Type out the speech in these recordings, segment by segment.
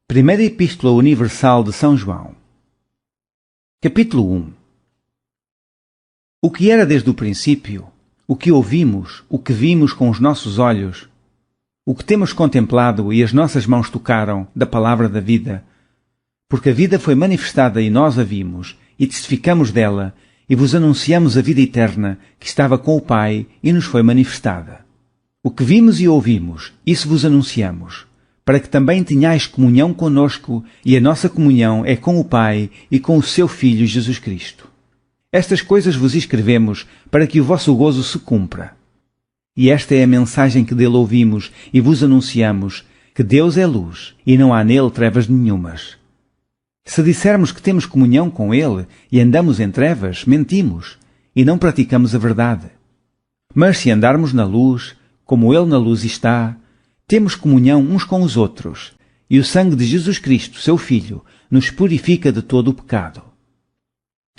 Primeira Epístola Universal de São João. Capítulo 1. O que era desde o princípio, o que ouvimos, o que vimos com os nossos olhos, o que temos contemplado e as nossas mãos tocaram da palavra da vida, porque a vida foi manifestada e nós a vimos, e testificamos dela, e vos anunciamos a vida eterna que estava com o Pai e nos foi manifestada. O que vimos e ouvimos, isso vos anunciamos, para que também tenhais comunhão conosco, e a nossa comunhão é com o Pai e com o seu Filho Jesus Cristo. Estas coisas vos escrevemos para que o vosso gozo se cumpra. E esta é a mensagem que dele ouvimos e vos anunciamos, que Deus é luz e não há nele trevas nenhumas. Se dissermos que temos comunhão com ele e andamos em trevas, mentimos e não praticamos a verdade. Mas se andarmos na luz, como ele na luz está, temos comunhão uns com os outros, e o sangue de Jesus Cristo, seu Filho, nos purifica de todo o pecado.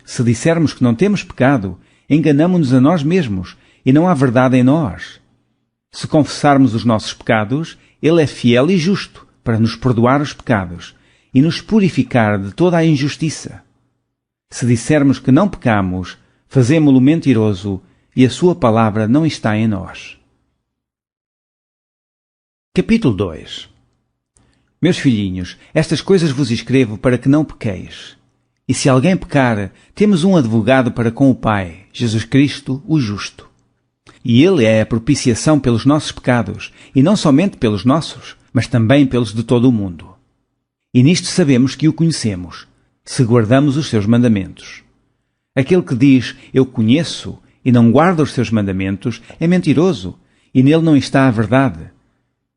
Se dissermos que não temos pecado, enganamo-nos a nós mesmos, e não há verdade em nós. Se confessarmos os nossos pecados, ele é fiel e justo para nos perdoar os pecados e nos purificar de toda a injustiça. Se dissermos que não pecamos, fazemo-lo mentiroso, e a sua palavra não está em nós. Capítulo 2. Meus filhinhos, estas coisas vos escrevo para que não pequeis. E se alguém pecar, temos um advogado para com o Pai, Jesus Cristo, o justo. E ele é a propiciação pelos nossos pecados, e não somente pelos nossos, mas também pelos de todo o mundo. E nisto sabemos que o conhecemos, se guardamos os seus mandamentos. Aquele que diz, eu conheço, e não guarda os seus mandamentos, é mentiroso, e nele não está a verdade.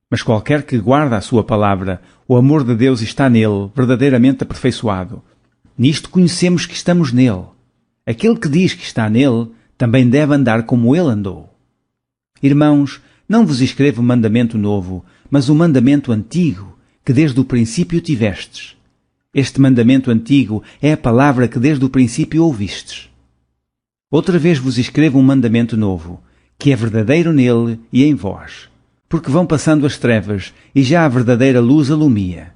Mas qualquer que guarda a sua palavra, o amor de Deus está nele, verdadeiramente aperfeiçoado. Nisto conhecemos que estamos nele. Aquele que diz que está nele, também deve andar como ele andou. Irmãos, não vos escrevo mandamento novo, mas o mandamento antigo, que desde o princípio tivestes. Este mandamento antigo é a palavra que desde o princípio ouvistes. Outra vez vos escrevo um mandamento novo, que é verdadeiro nele e em vós. Porque vão passando as trevas, e já a verdadeira luz alumia.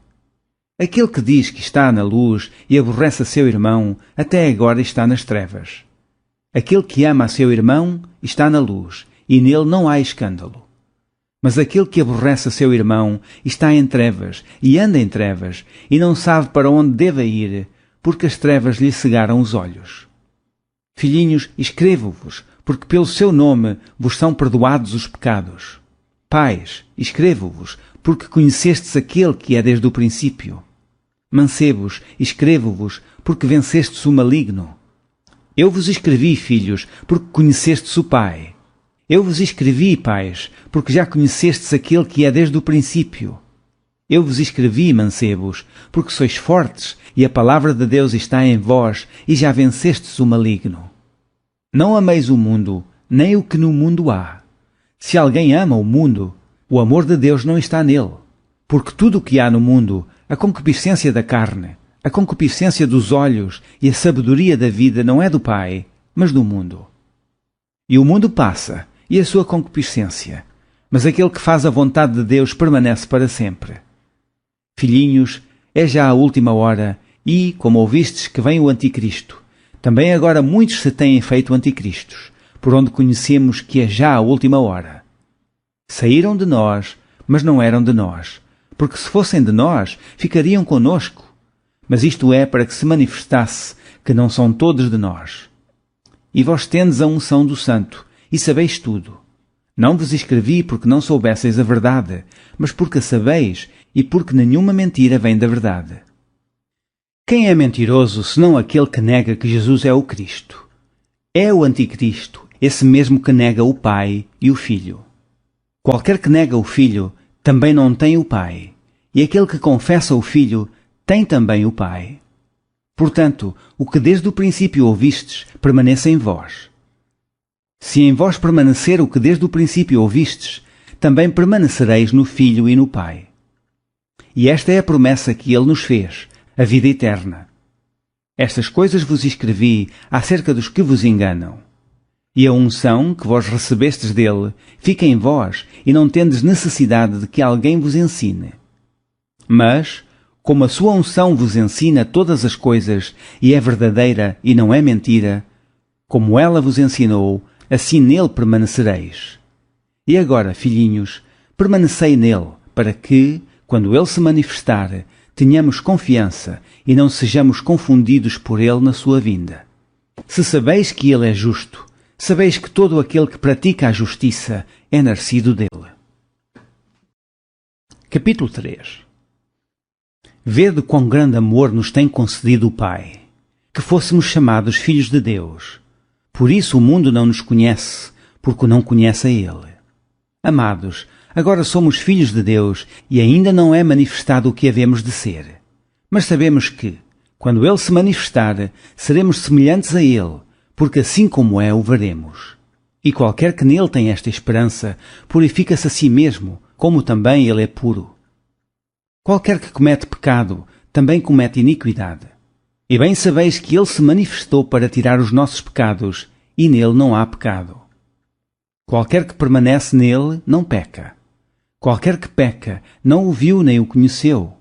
Aquele que diz que está na luz e aborrece a seu irmão, até agora está nas trevas. Aquele que ama a seu irmão está na luz, e nele não há escândalo. Mas aquele que aborrece a seu irmão está em trevas, e anda em trevas, e não sabe para onde deve ir, porque as trevas lhe cegaram os olhos. Filhinhos, escrevo-vos, porque pelo seu nome vos são perdoados os pecados. Pais, escrevo-vos, porque conhecestes aquele que é desde o princípio. Mancebos, escrevo-vos, porque vencestes o maligno. Eu vos escrevi, filhos, porque conhecestes o Pai. Eu vos escrevi, pais, porque já conhecestes aquele que é desde o princípio. Eu vos escrevi, mancebos, porque sois fortes, e a palavra de Deus está em vós, e já vencestes o maligno. Não ameis o mundo, nem o que no mundo há. Se alguém ama o mundo, o amor de Deus não está nele. Porque tudo o que há no mundo, a concupiscência da carne, a concupiscência dos olhos e a sabedoria da vida não é do Pai, mas do mundo. E o mundo passa, e a sua concupiscência, mas aquele que faz a vontade de Deus permanece para sempre. Filhinhos, é já a última hora, e, como ouvistes que vem o Anticristo, também agora muitos se têm feito anticristos, por onde conhecemos que é já a última hora. Saíram de nós, mas não eram de nós, porque se fossem de nós, ficariam conosco. Mas isto é para que se manifestasse que não são todos de nós. E vós tendes a unção do Santo, e sabeis tudo. Não vos escrevi porque não soubesseis a verdade, mas porque a sabeis, e porque nenhuma mentira vem da verdade. Quem é mentiroso, senão aquele que nega que Jesus é o Cristo? É o Anticristo, esse mesmo que nega o Pai e o Filho. Qualquer que nega o Filho, também não tem o Pai, e aquele que confessa o Filho, tem também o Pai. Portanto, o que desde o princípio ouvistes, permaneça em vós. Se em vós permanecer o que desde o princípio ouvistes, também permanecereis no Filho e no Pai. E esta é a promessa que ele nos fez, a vida eterna. Estas coisas vos escrevi acerca dos que vos enganam. E a unção que vós recebestes dele fica em vós, e não tendes necessidade de que alguém vos ensine. Mas, Como a sua unção vos ensina todas as coisas e é verdadeira e não é mentira, como ela vos ensinou, assim nele permanecereis. E agora, filhinhos, permanecei nele, para que, quando ele se manifestar, tenhamos confiança e não sejamos confundidos por ele na sua vinda. Se sabeis que ele é justo, sabeis que todo aquele que pratica a justiça é nascido dele. Capítulo 3. Vede quão grande amor nos tem concedido o Pai, que fôssemos chamados filhos de Deus. Por isso o mundo não nos conhece, porque o não conhece a Ele. Amados, agora somos filhos de Deus e ainda não é manifestado o que havemos de ser. Mas sabemos que, quando Ele se manifestar, seremos semelhantes a Ele, porque assim como é, o veremos. E qualquer que nele tem esta esperança, purifica-se a si mesmo, como também ele é puro. Qualquer que comete pecado, também comete iniquidade. E bem sabeis que ele se manifestou para tirar os nossos pecados, e nele não há pecado. Qualquer que permanece nele, não peca. Qualquer que peca, não o viu nem o conheceu.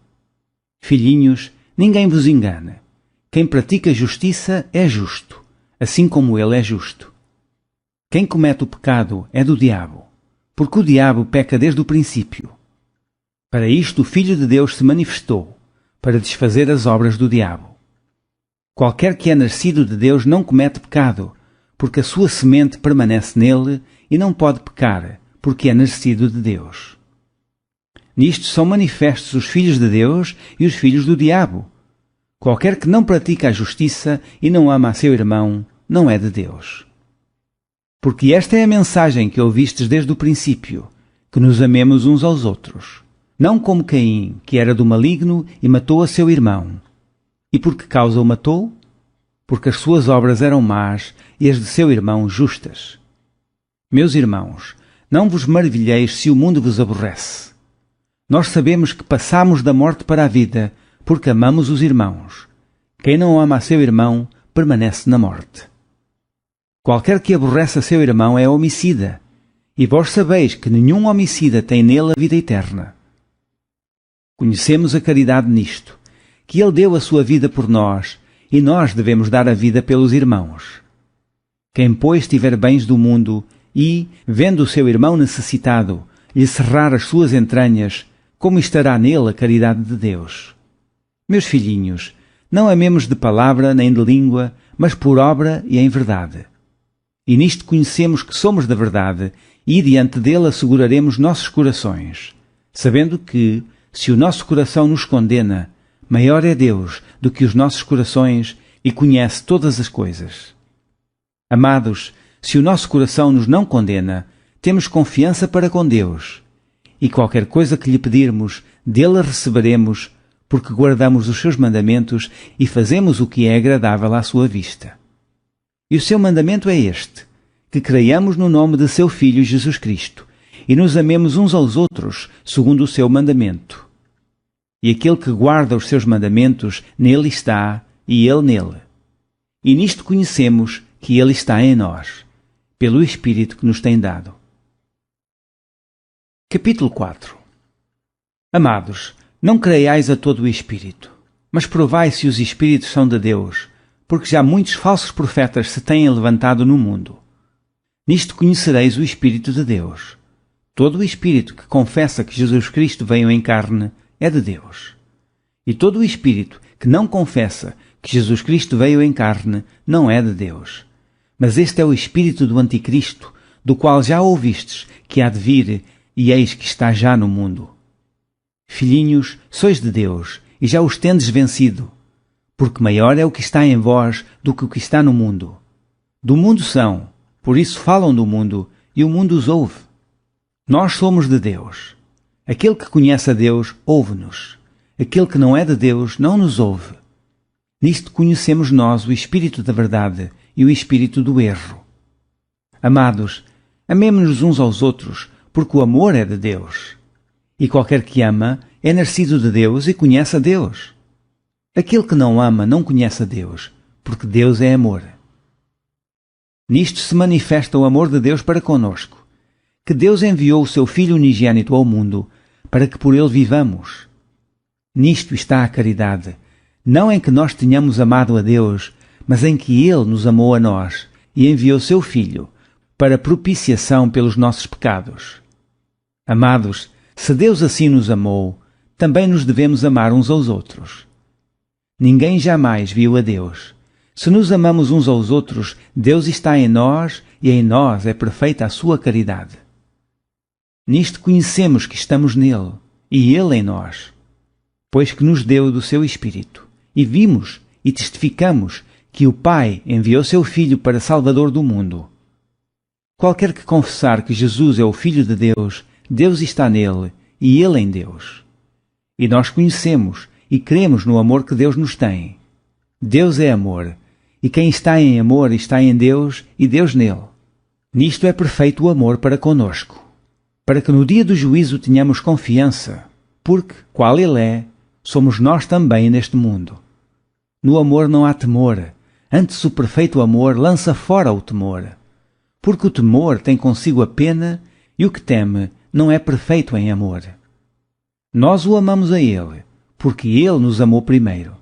Filhinhos, ninguém vos engane. Quem pratica justiça é justo, assim como ele é justo. Quem comete o pecado é do diabo, porque o diabo peca desde o princípio. Para isto o Filho de Deus se manifestou, para desfazer as obras do diabo. Qualquer que é nascido de Deus não comete pecado, porque a sua semente permanece nele e não pode pecar, porque é nascido de Deus. Nisto são manifestos os filhos de Deus e os filhos do diabo. Qualquer que não pratica a justiça e não ama a seu irmão, não é de Deus. Porque esta é a mensagem que ouvistes desde o princípio, que nos amemos uns aos outros. Não como Caim, que era do maligno e matou a seu irmão. E por que causa o matou? Porque as suas obras eram más e as de seu irmão justas. Meus irmãos, não vos maravilheis se o mundo vos aborrece. Nós sabemos que passamos da morte para a vida, porque amamos os irmãos. Quem não ama a seu irmão, permanece na morte. Qualquer que aborrece a seu irmão é homicida, e vós sabeis que nenhum homicida tem nele a vida eterna. Conhecemos a caridade nisto, que ele deu a sua vida por nós, e nós devemos dar a vida pelos irmãos. Quem, pois, tiver bens do mundo e, vendo o seu irmão necessitado, lhe cerrar as suas entranhas, como estará nele a caridade de Deus? Meus filhinhos, não amemos de palavra nem de língua, mas por obra e em verdade. E nisto conhecemos que somos da verdade, e diante dele asseguraremos nossos corações, sabendo que, se o nosso coração nos condena, maior é Deus do que os nossos corações e conhece todas as coisas. Amados, se o nosso coração nos não condena, temos confiança para com Deus, e qualquer coisa que lhe pedirmos, dele a receberemos, porque guardamos os seus mandamentos e fazemos o que é agradável à sua vista. E o seu mandamento é este, que creiamos no nome de seu Filho Jesus Cristo, e nos amemos uns aos outros, segundo o seu mandamento. E aquele que guarda os seus mandamentos, nele está, e ele nele. E nisto conhecemos que ele está em nós, pelo Espírito que nos tem dado. Capítulo 4. Amados, não creiais a todo o Espírito, mas provai se os Espíritos são de Deus, porque já muitos falsos profetas se têm levantado no mundo. Nisto conhecereis o Espírito de Deus. Todo o Espírito que confessa que Jesus Cristo veio em carne é de Deus. E todo o Espírito que não confessa que Jesus Cristo veio em carne não é de Deus. Mas este é o Espírito do Anticristo, do qual já ouvistes que há de vir, e eis que está já no mundo. Filhinhos, sois de Deus, e já os tendes vencido, porque maior é o que está em vós do que o que está no mundo. Do mundo são, por isso falam do mundo, e o mundo os ouve. Nós somos de Deus. Aquele que conhece a Deus, ouve-nos. Aquele que não é de Deus, não nos ouve. Nisto conhecemos nós o Espírito da verdade e o Espírito do erro. Amados, amemo-nos uns aos outros, porque o amor é de Deus. E qualquer que ama é nascido de Deus e conhece a Deus. Aquele que não ama não conhece a Deus, porque Deus é amor. Nisto se manifesta o amor de Deus para conosco, que Deus enviou o seu Filho unigênito ao mundo, para que por ele vivamos. Nisto está a caridade, não em que nós tenhamos amado a Deus, mas em que Ele nos amou a nós e enviou seu Filho para propiciação pelos nossos pecados. Amados, se Deus assim nos amou, também nos devemos amar uns aos outros. Ninguém jamais viu a Deus. Se nos amamos uns aos outros, Deus está em nós e em nós é perfeita a sua caridade. Nisto conhecemos que estamos nele e ele em nós, pois que nos deu do seu Espírito, e vimos e testificamos que o Pai enviou seu Filho para Salvador do mundo. Qualquer que confessar que Jesus é o Filho de Deus, Deus está nele e ele em Deus. E nós conhecemos e cremos no amor que Deus nos tem. Deus é amor, e quem está em amor está em Deus e Deus nele. Nisto é perfeito o amor para conosco, para que no dia do juízo tenhamos confiança, porque, qual Ele é, somos nós também neste mundo. No amor não há temor, antes o perfeito amor lança fora o temor, porque o temor tem consigo a pena e o que teme não é perfeito em amor. Nós o amamos a Ele, porque Ele nos amou primeiro.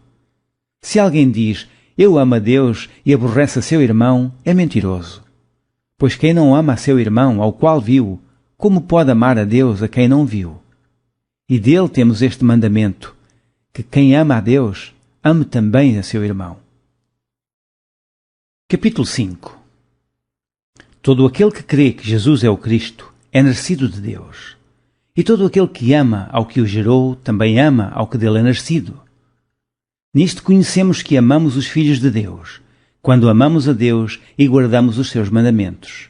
Se alguém diz, eu amo a Deus e aborrece a seu irmão, é mentiroso. Pois quem não ama a seu irmão, ao qual viu, como pode amar a Deus a quem não viu? E dele temos este mandamento, que quem ama a Deus, ame também a seu irmão. Capítulo 5. Todo aquele que crê que Jesus é o Cristo é nascido de Deus. E todo aquele que ama ao que o gerou, também ama ao que dele é nascido. Nisto conhecemos que amamos os filhos de Deus, quando amamos a Deus e guardamos os seus mandamentos.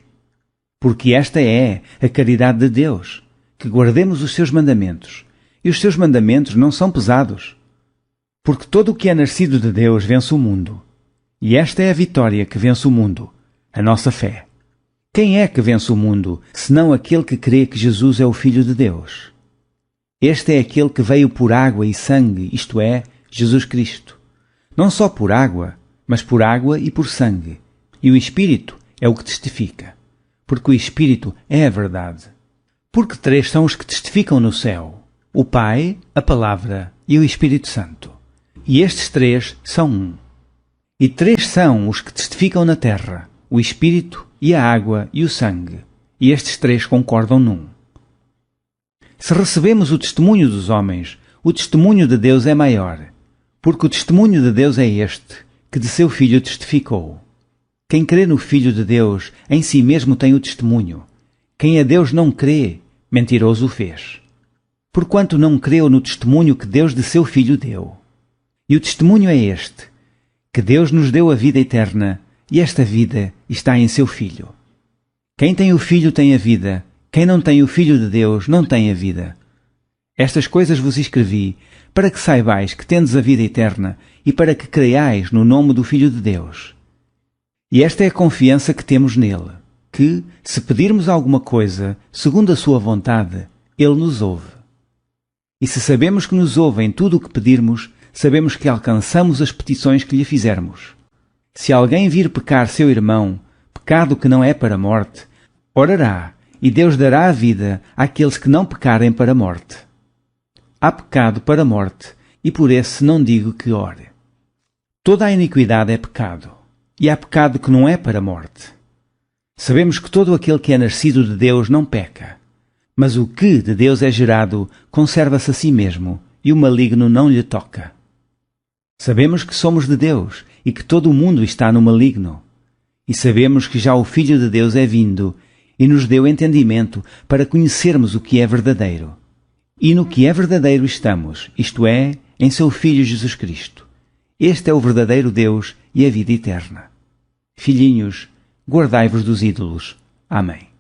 Porque esta é a caridade de Deus, que guardemos os seus mandamentos, e os seus mandamentos não são pesados. Porque todo o que é nascido de Deus vence o mundo. E esta é a vitória que vence o mundo, a nossa fé. Quem é que vence o mundo, senão aquele que crê que Jesus é o Filho de Deus? Este é aquele que veio por água e sangue, isto é, Jesus Cristo. Não só por água, mas por água e por sangue. E o Espírito é o que testifica, porque o Espírito é a verdade. Porque três são os que testificam no céu: o Pai, a Palavra e o Espírito Santo. E estes três são um. E três são os que testificam na terra: o Espírito e a água e o sangue. E estes três concordam num. Se recebemos o testemunho dos homens, o testemunho de Deus é maior, porque o testemunho de Deus é este, que de seu Filho testificou. Quem crê no Filho de Deus, em si mesmo tem o testemunho. Quem a Deus não crê, mentiroso o fez. Porquanto não creu no testemunho que Deus de seu Filho deu. E o testemunho é este, que Deus nos deu a vida eterna, e esta vida está em seu Filho. Quem tem o Filho tem a vida, quem não tem o Filho de Deus não tem a vida. Estas coisas vos escrevi, para que saibais que tendes a vida eterna, e para que creiais no nome do Filho de Deus. E esta é a confiança que temos nele, que, se pedirmos alguma coisa, segundo a sua vontade, ele nos ouve. E se sabemos que nos ouve em tudo o que pedirmos, sabemos que alcançamos as petições que lhe fizermos. Se alguém vir pecar seu irmão, pecado que não é para a morte, orará, e Deus dará a vida àqueles que não pecarem para a morte. Há pecado para a morte, e por esse não digo que ore. Toda a iniquidade é pecado, e há pecado que não é para a morte. Sabemos que todo aquele que é nascido de Deus não peca, mas o que de Deus é gerado conserva-se a si mesmo, e o maligno não lhe toca. Sabemos que somos de Deus, e que todo o mundo está no maligno. E sabemos que já o Filho de Deus é vindo, e nos deu entendimento para conhecermos o que é verdadeiro. E no que é verdadeiro estamos, isto é, em seu Filho Jesus Cristo. Este é o verdadeiro Deus e a vida eterna. Filhinhos, guardai-vos dos ídolos. Amém.